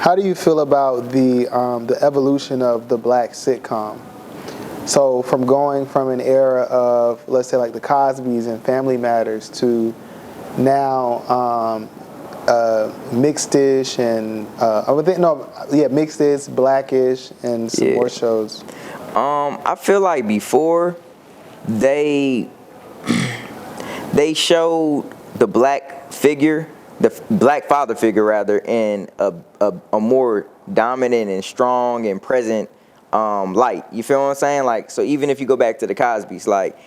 How do you feel about the evolution of the black sitcom? So from going from an era of, let's say, like the Cosbys and Family Matters to now Mixed-ish and Mixed-ish, Blackish, and some more shows. I feel like before they showed the black figure, the black father figure rather, in a more dominant and strong and present light. You feel what I'm saying? Like, so even if you go back to the Cosbys, like,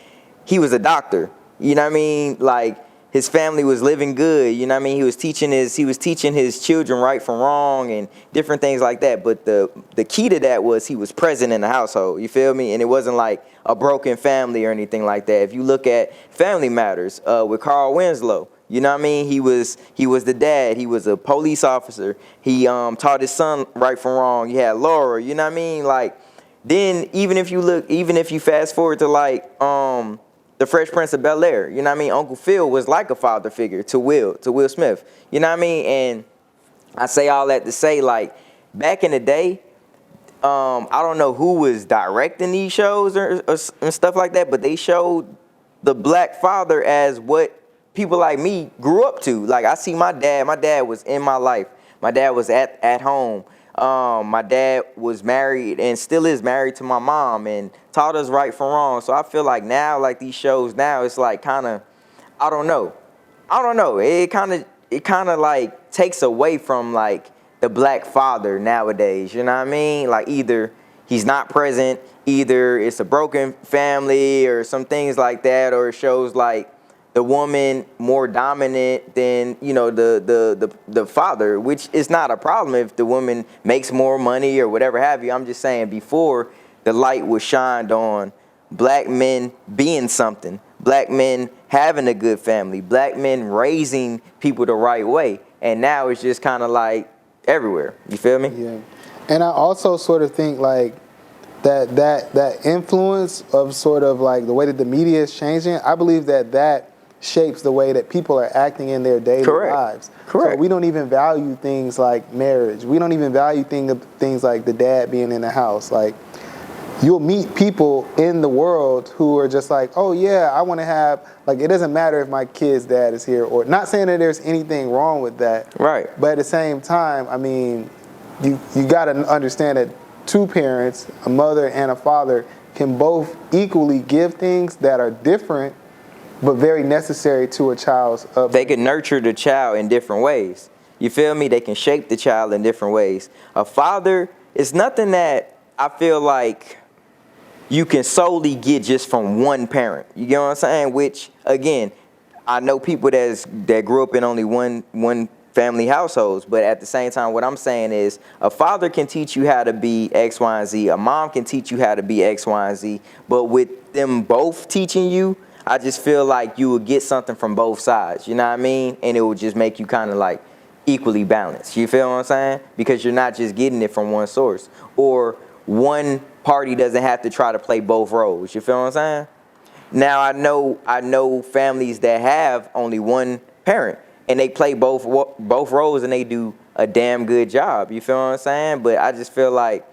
he was a doctor. You know what I mean? Like, his family was living good. You know what I mean? He was teaching his children right from wrong and different things like that. But the key to that was he was present in the household. You feel me? And it wasn't like a broken family or anything like that. If you look at Family Matters with Carl Winslow, you know what I mean? He was the dad. He was a police officer. He taught his son right from wrong. You had Laura. You know what I mean? Like, then even if you fast forward to like the Fresh Prince of Bel-Air, you know what I mean? Uncle Phil was like a father figure to Will Smith. You know what I mean? And I say all that to say, like, back in the day, I don't know who was directing these shows and stuff like that, but they showed the black father as what people like me grew up to. Like, I see my dad was in my life. My dad was at home. My dad was married and still is married to my mom and taught us right from wrong. So I feel like now, like these shows now, it's like kind of, I don't know. It kind of like takes away from like the black father nowadays. You know what I mean? Like, either he's not present, either it's a broken family or some things like that, or it shows like the woman more dominant than, you know, the father, which is not a problem if the woman makes more money or whatever have you. I'm just saying, before, the light was shined on black men being something, black men having a good family, black men raising people the right way, and now it's just kind of like everywhere. You feel me? Yeah. And I also sort of think like that influence of sort of like the way that the media is changing, I believe that shapes the way that people are acting in their daily lives. Correct. So we don't even value things like marriage. We don't even value things like the dad being in the house. Like, you'll meet people in the world who are just like, oh yeah, I want to have, like, it doesn't matter if my kid's dad is here, or not saying that there's anything wrong with that. Right. But at the same time, I mean, you got to understand that two parents, a mother and a father, can both equally give things that are different but very necessary to a child's upbringing. They can nurture the child in different ways. You feel me? They can shape the child in different ways. A father is nothing that I feel like you can solely get just from one parent. You get what I'm saying? Which, again, I know people that grew up in only one family households, but at the same time, what I'm saying is a father can teach you how to be X, Y, and Z. A mom can teach you how to be X, Y, and Z. But with them both teaching you, I just feel like you would get something from both sides, you know what I mean? And it would just make you kind of like equally balanced. You feel what I'm saying? Because you're not just getting it from one source. Or one party doesn't have to try to play both roles. You feel what I'm saying? Now, I know families that have only one parent and they play both roles and they do a damn good job. You feel what I'm saying? But I just feel like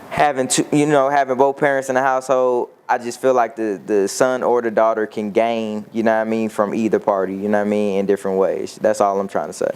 having both parents in the household, I just feel like the son or the daughter can gain, you know what I mean, from either party, you know what I mean, in different ways. That's all I'm trying to say.